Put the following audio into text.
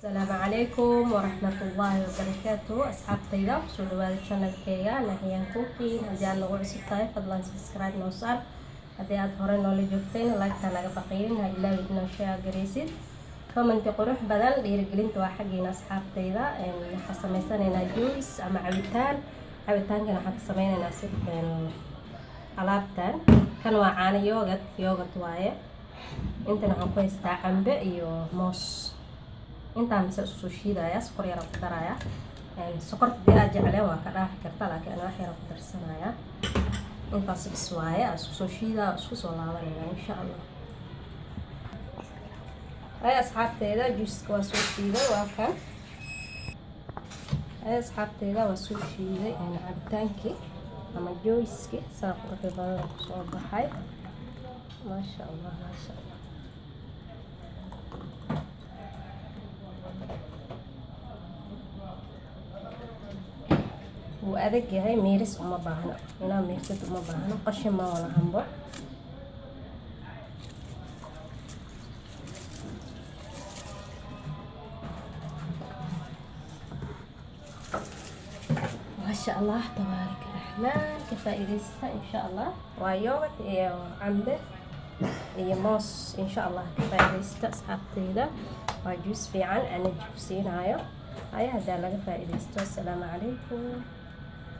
السلام عليكم ورحمة الله وبركاته أصحابتي soo dhawaada channelkayga Nahyan Cooking haddii aad nagu cusub tahay fadlan subscribe noo saar haddii aad hore noola joogtayna like-ta naga baqayn ha ilaawid inoo share garaysid comment qurux badan dhiirigelinta waa xaggeena asxaabtayda waxaan sameysanaynaa juice ama cabitaankana waxaan ka sameynaynaa si alaabtan kan waa caano yogurt waaye intana waxaan ku haystaa cambe iyo moos intaan mise isku shiidaya sokor yar ku daraya sokorta dii aad jecleen waa ka dhaafi kartaa laakiin ana wax yar ku darsanaya intaas is waaye isku soo shiidaa isku soo laabanaya insha Allah ay asxaabtayda juice-ka waa soo shiiday waa kan ay asxaabtayda waa soo shiiday cabitaankii ama juice-ki saa quruxda badan ku soo baxay maasha Allah wuu adag yahay miiris uma baahna inaa miirsad uma baahna qashin ma wala hanbo maasha Allah tabaaraka raxmaan ka faa'iideysta insha Allah waa yogurt iyo cambe iyo moos insha Allah ka faa'iideysta asxaabtayda waa juice fiican ana jibsiinayo ayaa hadaa laga faa'iideysto. Assalaamu calaykum.